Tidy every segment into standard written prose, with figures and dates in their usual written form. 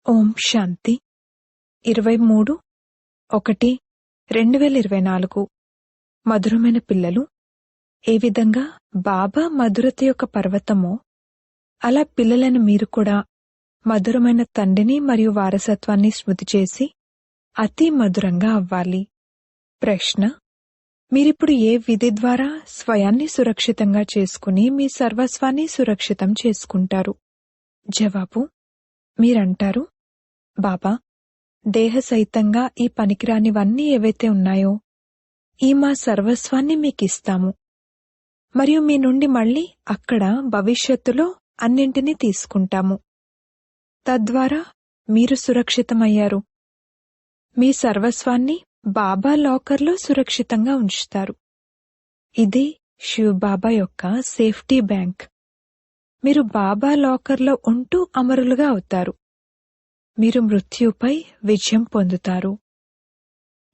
ఓం శాంతి 23/1/2024 మధురమైన పిల్లలు, ఏ విధంగా బాబా మధురత యొక్క పర్వతమో అలా పిల్లలైన మీరు కూడా మధురమైన తండ్రిని మరియు వారసత్వాన్ని స్మృతి చేసి అతి మధురంగా అవ్వాలి. ప్రశ్న: మీరిప్పుడు ఏ విధి ద్వారా స్వయాన్ని సురక్షితంగా చేసుకుని మీ సర్వస్వాన్ని సురక్షితం చేసుకుంటారు? జవాబు: మీరంటారు, బాబా, దేహ సహితంగా ఈ పనికిరానివన్నీ ఏవైతే ఉన్నాయో ఈ మా సర్వస్వాన్ని మీకిస్తాము మరియు మీ నుండి మళ్ళీ అక్కడ భవిష్యత్తులో అన్నింటినీ తీసుకుంటాము. తద్వారా మీరు సురక్షితమయ్యారు. మీ సర్వస్వాన్ని బాబా లాకర్లో సురక్షితంగా ఉంచుతారు. ఇది శివ్ బాబా యొక్క సేఫ్టీ బ్యాంక్. మీరు బాబా లాకర్లో ఉంటూ అమరులుగా అవుతారు. మీరు మృత్యుపై విజయం పొందుతారు.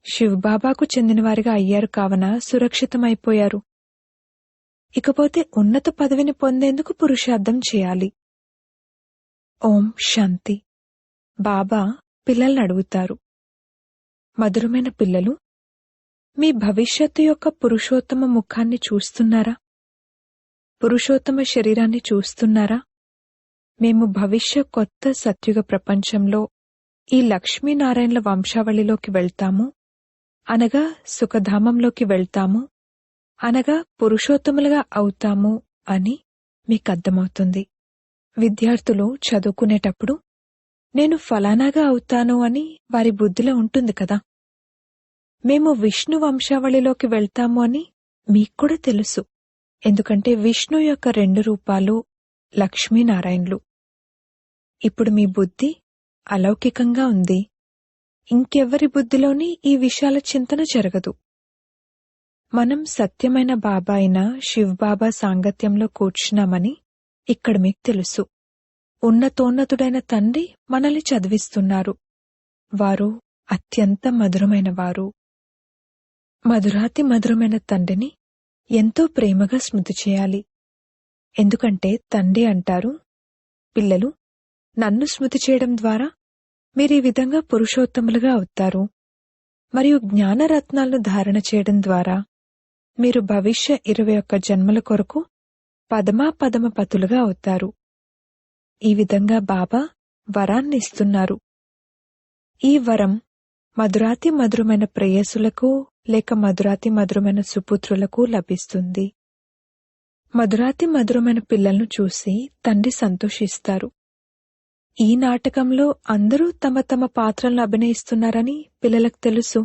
శివ్ బాబాకు చెందినవారిగా అయ్యారు కావున సురక్షితమైపోయారు. ఇకపోతే ఉన్నత పదవిని పొందేందుకు పురుషార్థం చేయాలి. ఓం శాంతి. బాబా పిల్లల్ని అడుగుతారు, మధురమైన పిల్లలు, మీ భవిష్యత్తు యొక్క పురుషోత్తమ ముఖాన్ని చూస్తున్నారా? పురుషోత్తమ శరీరాన్ని చూస్తున్నారా? మేము భవిష్య కొత్త సత్యుగ ప్రపంచంలో ఈ లక్ష్మీనారాయణల వంశావళిలోకి వెళ్తాము, అనగా సుఖధామంలోకి వెళ్తాము, అనగా పురుషోత్తములుగా అవుతాము అని మీకర్థమవుతుంది. విద్యార్థులు చదువుకునేటప్పుడు నేను ఫలానాగా అవుతాను అని వారి బుద్ధిలో ఉంటుంది కదా. మేము విష్ణు వంశావళిలోకి వెళ్తాము అని మీక్కూడా తెలుసు. ఎందుకంటే విష్ణు యొక్క 2 రూపాలు లక్ష్మీనారాయణులు. ఇప్పుడు మీ బుద్ధి అలౌకికంగా ఉంది. ఇంకెవ్వరి బుద్ధిలోని ఈ విషయాల చింతన జరగదు. మనం సత్యమైన బాబా అయిన శివ్ బాబా సాంగత్యంలో కూర్చున్నామని ఇక్కడ మీకు తెలుసు. ఉన్నతోన్నతుడైన తండ్రి మనల్ని చదివిస్తున్నారు. వారు అత్యంత మధురమైన వారు. మధురాతి మధురమైన తండ్రిని ఎంతో ప్రేమగా స్మృతి చేయాలి. ఎందుకంటే తండ్రి అంటారు, పిల్లలు, నన్ను స్మృతి చేయడం ద్వారా మీరు ఈ విధంగా పురుషోత్తములుగా అవుతారు మరియు జ్ఞానరత్నాలను ధారణ చేయడం ద్వారా మీరు భవిష్య 21 జన్మల కొరకు పదమ పతులుగా అవుతారు. ఈ విధంగా బాబా వరాన్ని ఇస్తున్నారు. ఈ వరం మధురాతి మధురమైన ప్రేయసులకు లేక మధురాతి మధురమైన సుపుత్రులకు లభిస్తుంది. మధురాతి మధురమైన పిల్లలను చూసి తండ్రి సంతోషిస్తారు. ఈ నాటకంలో అందరూ తమ తమ పాత్రలను అభినయిస్తున్నారని పిల్లలకు తెలుసు.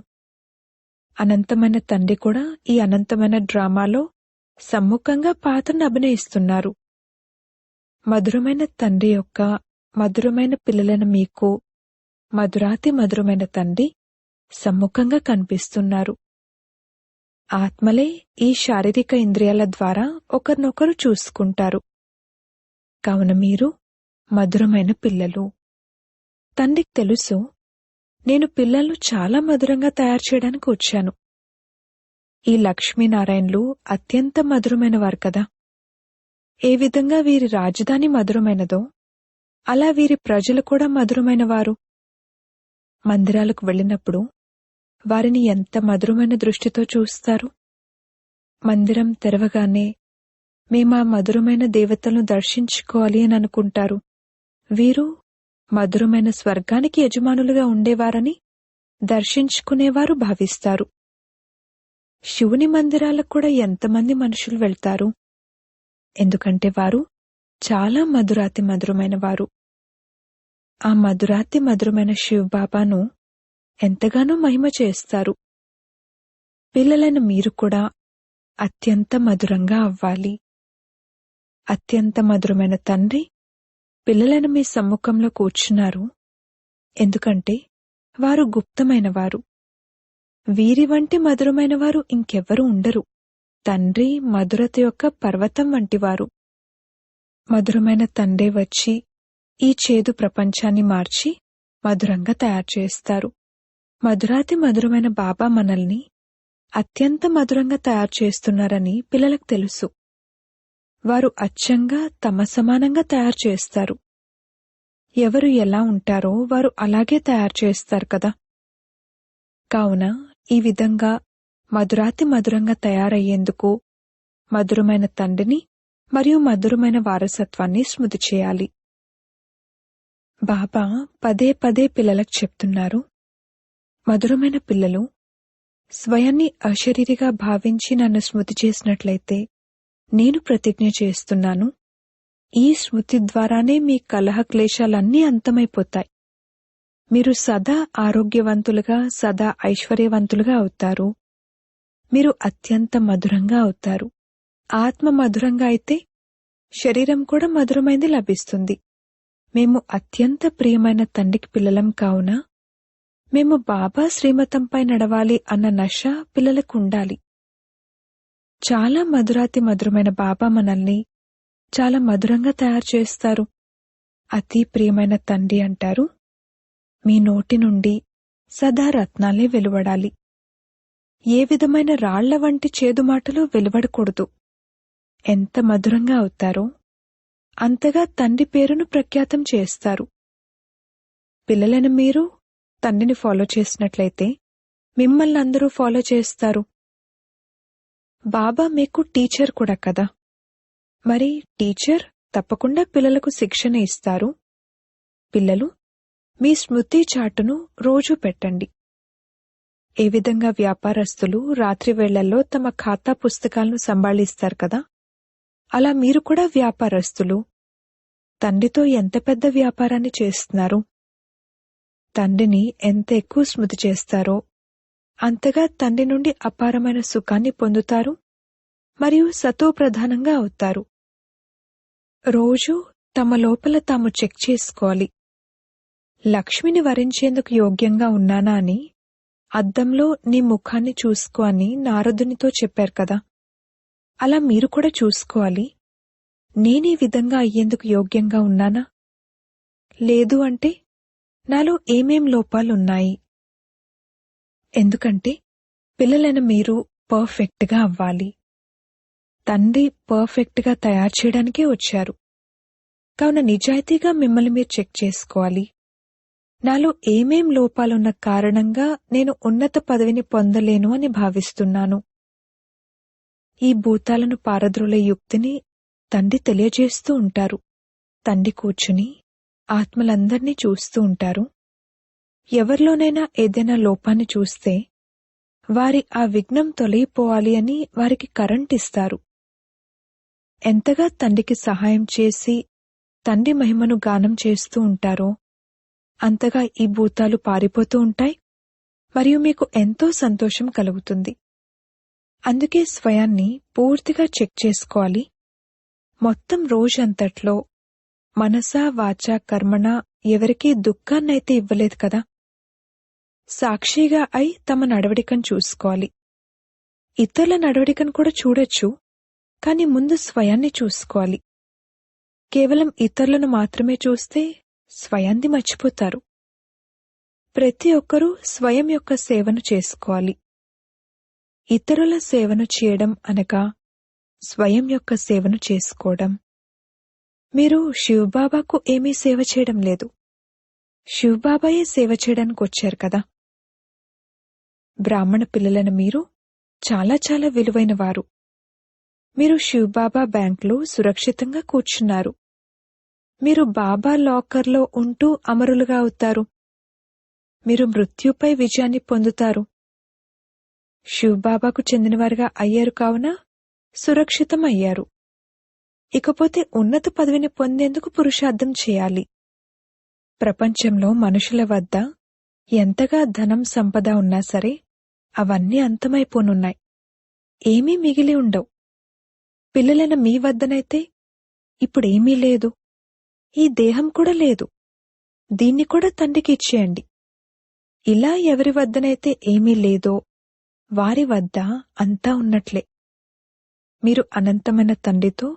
అనంతమైన తండ్రి కూడా ఈ అనంతమైన డ్రామాలో సమ్ముఖంగా పాత్రను అభినయిస్తున్నారు. మధురమైన తండ్రి యొక్క మధురమైన పిల్లలను మీకు మధురాతి మధురమైన తండ్రి సమ్ముఖంగా కనిపిస్తున్నారు. ఆత్మలే ఈ శారీరక ఇంద్రియాల ద్వారా ఒకరినొకరు చూసుకుంటారు. కావున మీరు మధురమైన పిల్లలు. తండ్రికి తెలుసు, నేను పిల్లలను చాలా మధురంగా తయారు చేయడానికి వచ్చాను. ఈ లక్ష్మీనారాయణులు అత్యంత మధురమైన వారు కదా. ఏ విధంగా వీరి రాజధాని మధురమైనదో అలా వీరి ప్రజలు కూడా మధురమైన వారు. మందిరాలకు వెళ్ళినప్పుడు వారిని ఎంత మధురమైన దృష్టితో చూస్తారు. మందిరం తెరవగానే మేమా మధురమైన దేవతలను దర్శించుకోవాలి అని అనుకుంటారు. వీరు మధురమైన స్వర్గానికి యజమానులుగా ఉండేవారని దర్శించుకునేవారు భావిస్తారు. శివుని మందిరాలకు కూడా ఎంతమంది మనుషులు వెళ్తారు? ఎందుకంటే వారు చాలా మధురాతి మధురమైన వారు. ఆ మధురాతి మధురమైన శివ్ బాబాను ఎంతగానో మహిమ చేస్తారు. పిల్లలైన మీరు కూడా అత్యంత మధురంగా అవ్వాలి. అత్యంత మధురమైన తండ్రి పిల్లలైన మీ సమ్ముఖంలో కూర్చున్నారు. ఎందుకంటే వారు గుప్తమైన వారు. వీరి వంటి మధురమైన వారు ఇంకెవ్వరూ ఉండరు. తండ్రి మధురత యొక్క పర్వతం వంటివారు. మధురమైన తండ్రి వచ్చి ఈ చేదు ప్రపంచాన్ని మార్చి మధురంగా తయారు చేస్తారు. మధురాతి మధురమైన బాబా మనల్ని అత్యంత మధురంగా తయారు చేస్తున్నారని పిల్లలకు తెలుసు. వారు అచ్చంగా తమ సమానంగా తయారు చేస్తారు. ఎవరు ఎలా ఉంటారో వారు అలాగే తయారు చేస్తారు కదా. కావున ఈ విధంగా మధురాతి మధురంగా తయారయ్యేందుకు మధురమైన తండ్రిని మరియు మధురమైన వారసత్వాన్ని స్మృతి చేయాలి. బాబా పదే పదే పిల్లలకు చెప్తున్నారు, మధురమైన పిల్లలు, స్వయాన్ని అశరీరిగా భావించి నన్ను స్మృతి చేసినట్లయితే నేను ప్రతిజ్ఞ చేస్తున్నాను, ఈ స్మృతి ద్వారానే మీ కలహ క్లేశాలన్నీ అంతమైపోతాయి. మీరు సదా ఆరోగ్యవంతులుగా, సదా ఐశ్వర్యవంతులుగా అవుతారు. మీరు అత్యంత మధురంగా అవుతారు. ఆత్మ మధురంగా అయితే శరీరం కూడా మధురమైంది లభిస్తుంది. మేము అత్యంత ప్రియమైన తండ్రికి పిల్లలం కావున మేము బాబా శ్రీమతంపై నడవాలి అన్న నష పిల్లలకు ఉండాలి. చాలా మధురాతి మధురమైన బాబా మనల్ని చాలా మధురంగా తయారు చేస్తారు. అతి ప్రియమైన తండ్రి అంటారు, మీ నోటి నుండి సదా రత్నాలే వెలువడాలి. ఏ విధమైన రాళ్ల వంటి చేదు మాటలు వెలువడకూడదు. ఎంత మధురంగా అవుతారో అంతగా తండ్రి పేరును ప్రఖ్యాతం చేస్తారు. పిల్లలైన మీరు తండ్రిని ఫాలో చేసినట్లయితే మిమ్మల్ని అందరూ ఫాలో చేస్తారు. బాబా మీకు టీచర్ కూడా కదా. మరి టీచర్ తప్పకుండా పిల్లలకు శిక్షణ ఇస్తారు. పిల్లలు, మీ స్మృతి చాటును రోజూ పెట్టండి. ఏ విధంగా వ్యాపారస్తులు రాత్రి వేళల్లో తమ ఖాతా పుస్తకాలను సంభాళిస్తారు కదా, అలా మీరు కూడా వ్యాపారస్తులు తండ్రితో ఎంత పెద్ద వ్యాపారాన్ని చేస్తున్నారు. తండ్రిని ఎంత ఎక్కువ స్మృతి చేస్తారో అంతగా తండ్రి నుండి అపారమైన సుఖాన్ని పొందుతారు మరియు సతోప్రధానంగా అవుతారు. రోజూ తమ లోపల తాము చెక్ చేసుకోవాలి. లక్ష్మిని వరించేందుకు యోగ్యంగా ఉన్నానా అని అద్దంలో నీ ముఖాన్ని చూసుకో అని నారదునితో చెప్పారు కదా. అలా మీరు కూడా చూసుకోవాలి, నేనీ విధంగా అయ్యేందుకు యోగ్యంగా ఉన్నానా, లేదు అంటే నాలో ఏమేం లోపాలున్నాయి. ఎందుకంటే పిల్లలైన మీరు పర్ఫెక్ట్గా అవ్వాలి. తండ్రి పర్ఫెక్ట్గా తయారు చేయడానికే వచ్చారు. కావున నిజాయితీగా మిమ్మల్ని మీరు చెక్ చేసుకోవాలి. నాలో ఏమేం లోపాలున్న కారణంగా నేను ఉన్నత పదవిని పొందలేను అని భావిస్తున్నాను. ఈ భూతాలను పారద్రోలే యుక్తిని తండ్రి తెలియజేస్తూ ఉంటారు. తండ్రి కూర్చుని ఆత్మలందర్నీ చూస్తూ ఉంటారు. ఎవరిలోనైనా ఏదైనా లోపాన్ని చూస్తే వారి ఆ విఘ్నం తొలగిపోవాలి అని వారికి కరెంట్ ఇస్తారు. ఎంతగా తండ్రికి సహాయం చేసి తండ్రి మహిమను గానం చేస్తూ ఉంటారో అంతగా ఈ భూతాలు పారిపోతూ ఉంటాయి మరియు మీకు ఎంతో సంతోషం కలుగుతుంది. అందుకే స్వయాన్ని పూర్తిగా చెక్ చేసుకోవాలి. మొత్తం రోజంతట్లో మనసా వాచా కర్మణ ఎవరికీ దుఃఖాన్నైతే ఇవ్వలేదు కదా. సాక్షిగా అయి తమ నడవడికను చూసుకోవాలి. ఇతరుల నడవడికను కూడా చూడొచ్చు, కాని ముందు స్వయాన్ని చూసుకోవాలి. కేవలం ఇతరులను మాత్రమే చూస్తే స్వయాన్ని మర్చిపోతారు. ప్రతి ఒక్కరూ స్వయం యొక్క సేవను చేసుకోవాలి. ఇతరుల సేవను చేయడం అనగా స్వయం యొక్క సేవను చేసుకోవడం. మీరు శివబాబాకు ఏమీ సేవ చేయడం లేదు, శివబాబాయే సేవ చేయడానికి వచ్చారు కదా. బ్రాహ్మణ పిల్లలైన మీరు చాలా చాలా విలువైన వారు. మీరు శివబాబా బ్యాంక్లో సురక్షితంగా కూర్చున్నారు. మీరు బాబా లాకర్లో ఉంటూ అమరులుగా అవుతారు. మీరు మృత్యుపై విజయాన్ని పొందుతారు. శివబాబాకు చెందినవారుగా అయ్యారు కావున సురక్షితం అయ్యారు. ఇకపోతే ఉన్నత పదవిని పొందేందుకు పురుషార్థం చేయాలి. ప్రపంచంలో మనుషుల వద్ద ఎంతగా ధనం సంపద ఉన్నా సరే అవన్నీ అంతమైపోనున్నాయి. ఏమీ మిగిలి ఉండవు. పిల్లలైన మీ వద్దనైతే ఇప్పుడేమీ లేదు. ఈ దేహం కూడా లేదు. దీన్ని కూడా తండ్రికి ఇచ్చేయండి. ఇలా ఎవరి వద్దనైతే ఏమీ లేదో వారి వద్ద అంతా ఉన్నట్లే. మీరు అనంతమైన తండ్రితో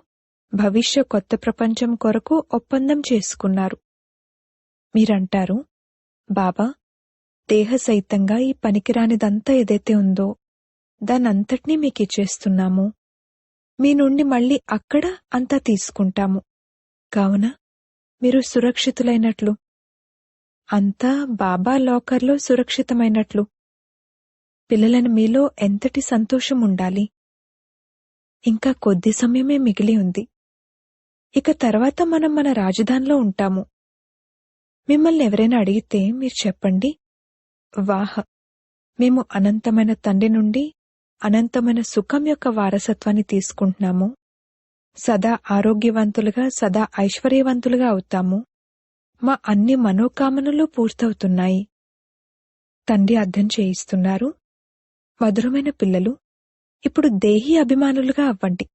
భవిష్య కొత్త ప్రపంచం కొరకు ఒప్పందం చేసుకున్నారు. మీరంటారు, బాబా, దేహసహితంగా ఈ పనికిరానిదంతా ఏదైతే ఉందో దానంతటినీ మీకిచ్చేస్తున్నాము. మీ నుండి మళ్ళీ అక్కడ అంతా తీసుకుంటాము. కావున మీరు సురక్షితులైనట్లు, అంతా బాబా లాకర్లో సురక్షితమైనట్లు. పిల్లలను మీలో ఎంతటి సంతోషం ఉండాలి. ఇంకా కొద్ది సమయమే మిగిలి ఉంది. ఇక తర్వాత మనం మన రాజధానిలో ఉంటాము. మిమ్మల్ని ఎవరైనా అడిగితే మీరు చెప్పండి, వాహ్, మేము అనంతమైన తండ్రి నుండి అనంతమైన సుఖం యొక్క వారసత్వాన్ని తీసుకుంటున్నాము. సదా ఆరోగ్యవంతులుగా, సదా ఐశ్వర్యవంతులుగా అవుతాము. మా అన్ని మనోకామనలు పూర్తవుతున్నాయి. తండ్రి అర్థం చేయిస్తున్నారు, మధురమైన పిల్లలు, ఇప్పుడు దేహీ అభిమానులుగా అవ్వండి.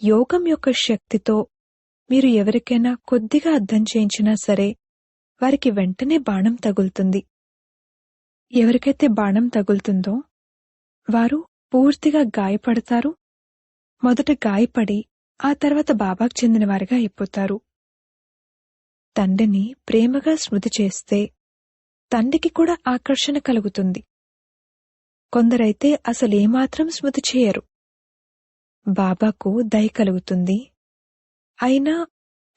యోగం యొక్క శక్తితో మీరు ఎవరికైనా కొద్దిగా అర్థం చేయించినా సరే వారికి వెంటనే బాణం తగులుతుంది. ఎవరికైతే బాణం తగులుతుందో వారు పూర్తిగా గాయపడతారు. మొదట గాయపడి ఆ తర్వాత బాబాకు చెందినవారిగా అయిపోతారు. తండ్రిని ప్రేమగా స్మృతి చేస్తే తండ్రికి కూడా ఆకర్షణ కలుగుతుంది. కొందరైతే అసలేమాత్రం స్మృతి చేయరు. బాబాకు దయ కలుగుతుంది. అయినా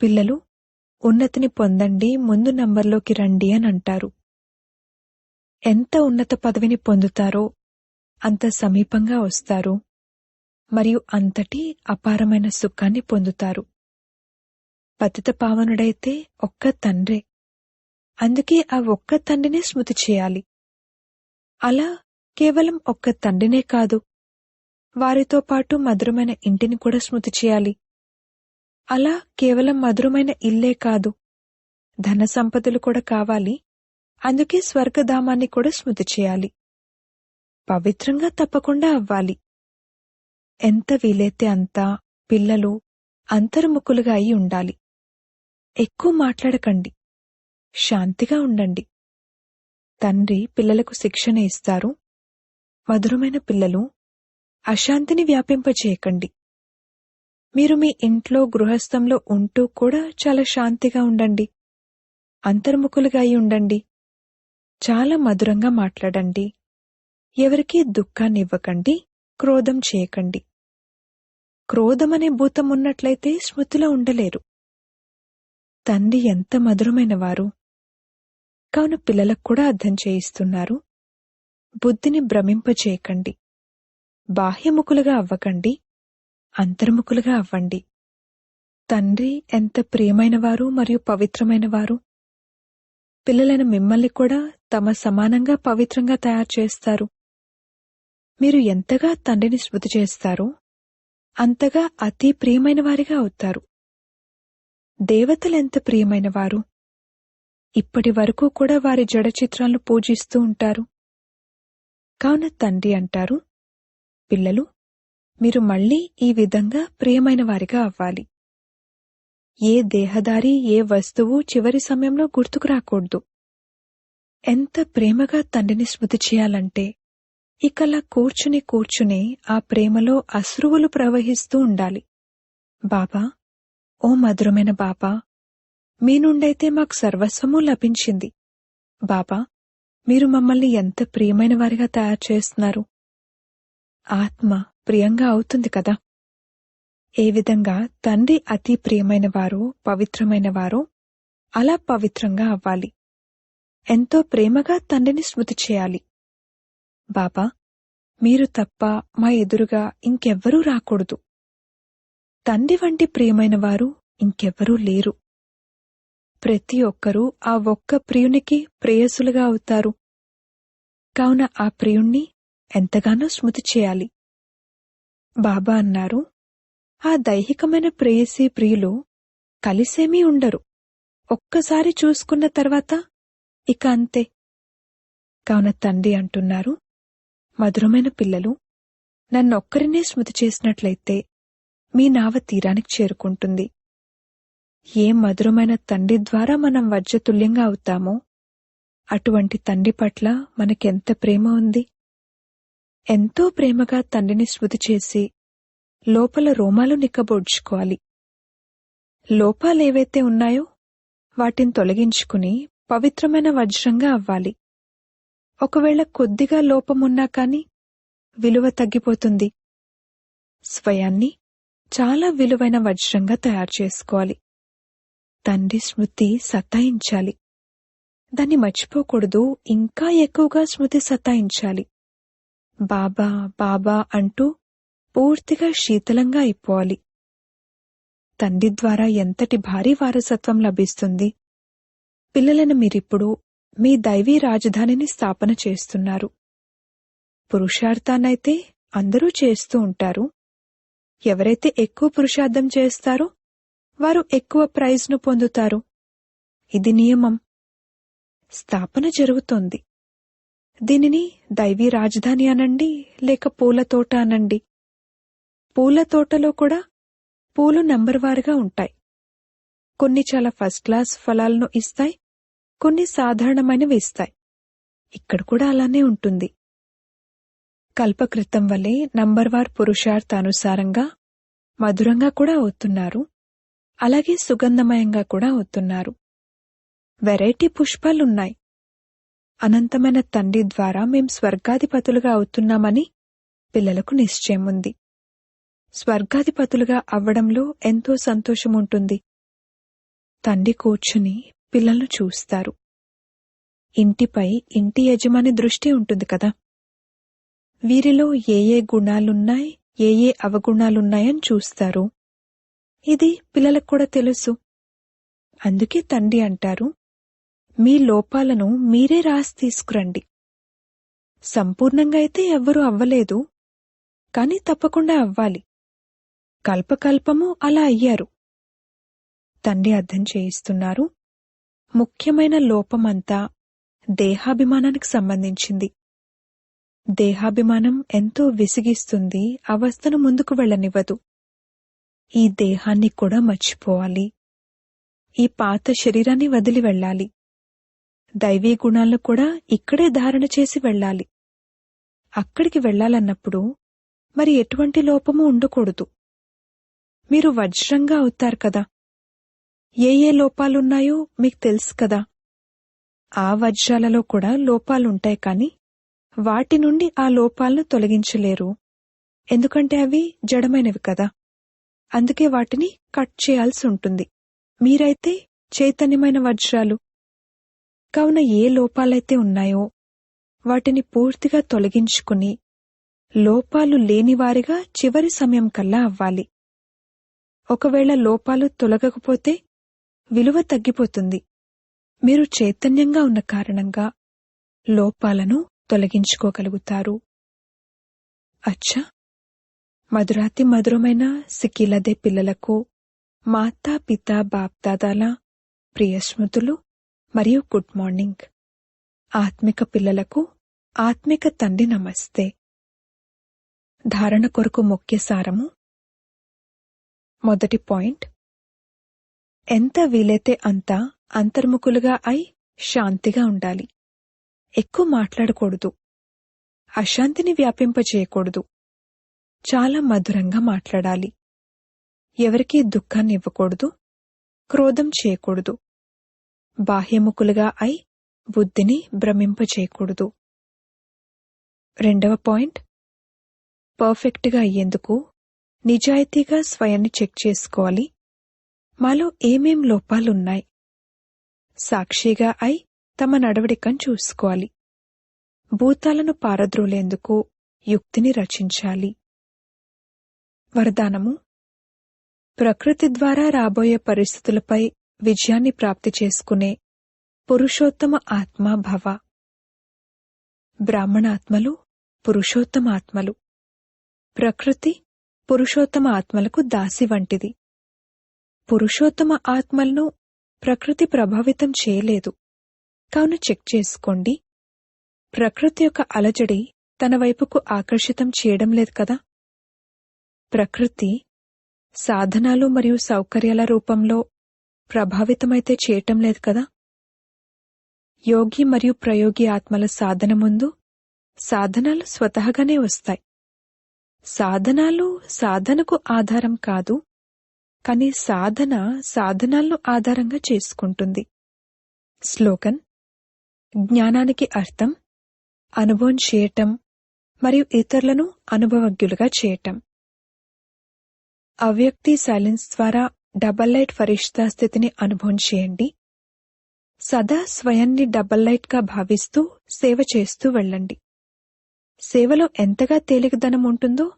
పిల్లలు ఉన్నతిని పొందండి, ముందు నంబర్లోకి రండి అని అంటారు. ఎంత ఉన్నత పదవిని పొందుతారో అంత సమీపంగా వస్తారు మరియు అంతటి అపారమైన సుఖాన్ని పొందుతారు. పతిత పావనుడైతే ఒక్క తండ్రే. అందుకే ఆ ఒక్క తండ్రినే స్మృతి చేయాలి. అలా కేవలం ఒక్క తండ్రినే కాదు, వారితో పాటు మధురమైన ఇంటిని కూడా స్మృతి చేయాలి. అలా కేవలం మధురమైన ఇల్లే కాదు, ధన సంపదలు కూడా కావాలి. అందుకే స్వర్గధామాన్ని కూడా స్మృతి చేయాలి. పవిత్రంగా తప్పకుండా అవ్వాలి. ఎంత వీలైతే అంత పిల్లలు అంతర్ముఖులుగా అయి ఉండాలి. ఎక్కువ మాట్లాడకండి, శాంతిగా ఉండండి. తండ్రి పిల్లలకు శిక్షణ ఇస్తారు. మధురమైన పిల్లలు, అశాంతిని వ్యాపింపచేయకండి. మీరు మీ ఇంట్లో గృహస్థంలో ఉంటూ కూడా చాలా శాంతిగా ఉండండి. అంతర్ముఖులుగా అయి ఉండండి. చాలా మధురంగా మాట్లాడండి. ఎవరికీ దుఃఖాన్ని ఇవ్వకండి, క్రోధం చేయకండి. క్రోధమనే భూతం ఉన్నట్లయితే స్మృతిలో ఉండలేరు. తండ్రి ఎంత మధురమైనవారు. కావున పిల్లలకు కూడా అర్థం చేయిస్తున్నారు, బుద్ధిని భ్రమింపచేయకండి. బాహ్యముఖులుగా అవ్వకండి, అంతర్ముఖులుగా అవ్వండి. తండ్రి ఎంత ప్రియమైనవారు మరియు పవిత్రమైనవారు. పిల్లలైన మిమ్మల్ని కూడా తమ సమానంగా పవిత్రంగా తయారు చేస్తారు. మీరు ఎంతగా తండ్రిని స్మృతి చేస్తారో అంతగా అతి ప్రియమైన వారిగా అవుతారు. దేవతలెంత ప్రియమైనవారు. ఇప్పటి వరకు కూడా వారి జడ చిత్రాలను పూజిస్తూ ఉంటారు. కావున తండ్రి అంటారు, పిల్లలు, మీరు మళ్లీ ఈ విధంగా ప్రియమైన వారిగా అవ్వాలి. ఏ దేహదారి, ఏ వస్తువు చివరి సమయంలో గుర్తుకు రాకూడదు. ఎంత ప్రేమగా తండ్రిని స్మృతి చేయాలంటే ఇకలా కూర్చుని ఆ ప్రేమలో అశ్రువులు ప్రవహిస్తూ ఉండాలి. బాబా, ఓ మధురమైన బాబా, మీ నుండైతే మాకు సర్వస్వమూ లభించింది. బాబా, మీరు మమ్మల్ని ఎంత ప్రియమైన వారిగా తయారు చేస్తున్నారు. ఆత్మ ప్రియంగా అవుతుంది కదా. ఏ విధంగా తండ్రి అతి ప్రియమైనవారో, పవిత్రమైనవారో అలా పవిత్రంగా అవ్వాలి. ఎంతో ప్రేమగా తండ్రిని స్మృతి చేయాలి. బాబా, మీరు తప్ప మా ఎదురుగా ఇంకెవ్వరూ రాకూడదు. తండ్రి వంటి ప్రియమైనవారు ఇంకెవ్వరూ లేరు. ప్రతి ఒక్కరూ ఆ ఒక్క ప్రియునికి ప్రేయసులుగా అవుతారు. కావున ఆ ప్రియుణ్ణి ఎంతగానో స్మృతి చేయాలి. బాబా అన్నారు, ఆ దైహికమైన ప్రేయసీ ప్రియులు కలిసేమీ ఉండరు. ఒక్కసారి చూసుకున్న తర్వాత ఇక అంతే. కావున తండ్రి అంటున్నారు, మధురమైన పిల్లలు, నన్నొక్కరినే స్మృతి చేసినట్లయితే మీ నావ తీరానికి చేరుకుంటుంది. ఏ మధురమైన తండ్రి ద్వారా మనం వజ్రతుల్యంగా అవుతామో అటువంటి తండ్రి పట్ల మనకెంత ప్రేమ ఉంది. ఎంతో ప్రేమగా తండ్రిని స్మృతి చేసి లోపల రోమాలు నిక్కబొడ్చుకోవాలి. లోపాలేవైతే ఉన్నాయో వాటిని తొలగించుకుని పవిత్రమైన వజ్రంగా అవ్వాలి. ఒకవేళ కొద్దిగా లోపమున్నా కాని విలువ తగ్గిపోతుంది. స్వయాన్ని చాలా విలువైన వజ్రంగా తయారు చేసుకోవాలి. తండ్రి స్మృతి సతాయించాలి. దాన్ని మర్చిపోకూడదు. ఇంకా ఎక్కువగా స్మృతి సతాయించాలి. బాబా బాబా అంటూ పూర్తిగా శీతలంగా అయిపోవాలి. తండ్రి ద్వారా ఎంతటి భారీ వారసత్వం లభిస్తుంది. పిల్లలను మీరిప్పుడు మీ దైవీ రాజధానిని స్థాపన చేస్తున్నారు. పురుషార్థాన్నైతే అందరూ చేస్తూ ఉంటారు. ఎవరైతే ఎక్కువ పురుషార్థం చేస్తారో వారు ఎక్కువ ప్రైజ్ను పొందుతారు. ఇది నియమం. స్థాపన జరుగుతోంది. దీనిని దైవీ రాజధాని అనండి, లేక పూల తోట అనండి. పూల తోటలో కూడా పూలు నంబర్వారుగా ఉంటాయి. కొన్ని చాలా ఫస్ట్ క్లాస్ ఫలాలను ఇస్తాయి, కొన్ని సాధారణమైనవి ఇస్తాయి. ఇక్కడ కూడా అలానే ఉంటుంది. కల్పకృతం వల్లే నంబర్వార్ పురుషార్థానుసారంగా మధురంగా కూడా అవుతున్నారు. అలాగే సుగంధమయంగా కూడా అవుతున్నారు. వెరైటీ పుష్పాలున్నాయి. అనంతమైన తండ్రి ద్వారా మేం స్వర్గాధిపతులుగా అవుతున్నామని పిల్లలకు నిశ్చయం ఉంది. స్వర్గాధిపతులుగా అవ్వడంలో ఎంతో సంతోషముంటుంది. తండ్రి కూర్చుని పిల్లలను చూస్తారు. ఇంటిపై ఇంటి యజమాని దృష్టి ఉంటుంది కదా. వీరిలో ఏ ఏ గుణాలున్నాయి, ఏ ఏ అవగుణాలున్నాయని చూస్తారు. ఇది పిల్లలకు కూడా తెలుసు. అందుకే తండ్రి అంటారు, మీ లోపాలను మీరే రాసి తీసుకురండి. సంపూర్ణంగా అయితే ఎవ్వరూ అవ్వలేదు, కాని తప్పకుండా అవ్వాలి. కల్పకల్పము అలా అయ్యారు. తండ్రి అర్థం చేయిస్తున్నారు, ముఖ్యమైన లోపమంతా దేహాభిమానానికి సంబంధించింది. దేహాభిమానం ఎంతో విసిగిస్తుంది, అవస్థను ముందుకు వెళ్లనివ్వదు. ఈ దేహాన్ని కూడా మర్చిపోవాలి. ఈ పాత శరీరాన్ని వదిలి వెళ్లాలి. దైవీ గుణాలను కూడా ఇక్కడే ధారణ చేసి వెళ్లాలి. అక్కడికి వెళ్లాలన్నప్పుడు మరి ఎటువంటి లోపము ఉండకూడదు. మీరు వజ్రంగా అవుతారు కదా. ఏ ఏ లోపాలున్నాయో మీకు తెలుసు కదా. ఆ వజ్రాలలో కూడా లోపాలుంటాయి, కాని వాటి నుండి ఆ లోపాలను తొలగించలేరు. ఎందుకంటే అవి జడమైనవి కదా. అందుకే వాటిని కట్ చేయాల్సి ఉంటుంది. మీరైతే చైతన్యమైన వజ్రాలు. కావున ఏ లోపాలైతే ఉన్నాయో వాటిని పూర్తిగా తొలగించుకుని లోపాలు లేనివారిగా చివరి సమయం కల్లా అవ్వాలి. ఒకవేళ లోపాలు తొలగకపోతే విలువ తగ్గిపోతుంది. మీరు చైతన్యంగా ఉన్న కారణంగా లోపాలను తొలగించుకోగలుగుతారు. అచ్చా, మధురాతి మధురమైన సిక్కిలదే పిల్లలకు మాతా పితా బాప్దాదాల ప్రియ స్మృతులు మరియు గుడ్ మార్నింగ్. ఆత్మిక పిల్లలకు ఆత్మిక తండ్రి నమస్తే. ధారణ కొరకు ముఖ్య సారము. మొదటి పాయింట్, ఎంత వీలైతే అంత అంతర్ముఖులుగా అయి శాంతిగా ఉండాలి. ఎక్కువ మాట్లాడకూడదు. అశాంతిని వ్యాపింపజేయకూడదు. చాలా మధురంగా మాట్లాడాలి. ఎవరికీ దుఃఖాన్ని ఇవ్వకూడదు. క్రోధం చేయకూడదు. బాహ్యముఖులుగా అయి బుద్ధిని భ్రమింపచేయకూడదు. రెండవ పాయింట్, పర్ఫెక్ట్గా అయ్యేందుకు నిజాయితీగా స్వయాన్ని చెక్ చేసుకోవాలి. మాలో ఏమేం లోపాలున్నాయి. సాక్షిగా అయి తమ నడవడికను చూసుకోవాలి. భూతాలను పారద్రోలేందుకు యుక్తిని రచించాలి. వరదానము. ప్రకృతి ద్వారా రాబోయే పరిస్థితులపై విజయాన్ని ప్రాప్తి చేసుకునే పురుషోత్తమ ఆత్మ భవ. బ్రాహ్మణ ఆత్మలు పురుషోత్తమ ఆత్మలు. ప్రకృతి పురుషోత్తమ ఆత్మలకు దాసి వంటిది. పురుషోత్తమ ఆత్మలను ప్రకృతి ప్రభావితం చేయలేదు. కావున చెక్ చేసుకోండి. ప్రకృతి యొక్క అలజడి తన వైపుకు ఆకర్షితం చేయడం లేదు కదా. ప్రకృతి సాధనాలు మరియు సౌకర్యాల రూపంలో ప్రభావితమైతే చేయటం లేదు కదా. యోగి మరియు ప్రయోగి ఆత్మల సాధన ముందు సాధనాలు స్వతహాగానే వస్తాయి. సాధనాలు సాధనకు ఆధారం కాదు, కాని సాధన సాధనాలను ఆధారంగా చేసుకుంటుంది. స్లోగన్. జ్ఞానానికి అర్థం అనుభవం చేయటం మరియు ఇతరులను అనుభవజ్ఞులుగా చేయటం. అవ్యక్తి సైలెన్స్ ద్వారా డబల్ లైట్ ఫరిష్తా స్థితిని అనుభవం చేయండి. సదా స్వయాన్ని డబల్ లైట్గా భావిస్తూ సేవ చేస్తూ వెళ్ళండి. సేవలో ఎంతగా తేలికదనం ఉంటుందో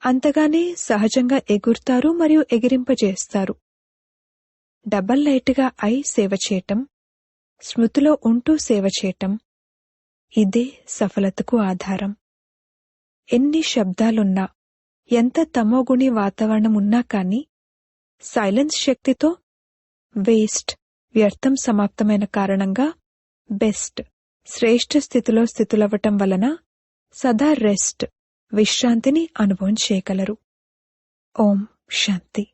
అంతగానే సహజంగా ఎగురుతారు మరియు ఎగిరింపజేస్తారు. డబల్ లైట్గా అయి సేవ చేయటం, స్మృతిలో ఉంటూ సేవ చేయటం, ఇదే సఫలతకు ఆధారం. ఎన్ని శబ్దాలున్నా, ఎంత తమోగుణి వాతావరణం ఉన్నా కానీ సైలెన్స్ శక్తితో వేస్ట్, వ్యర్థం సమాప్తమైన కారణంగా బెస్ట్, శ్రేష్ఠ స్థితిలో స్థితులవ్వటం వలన సదా రెస్ట్, విశ్రాంతిని అనుభవం చేయగలరు. ఓం శాంతి.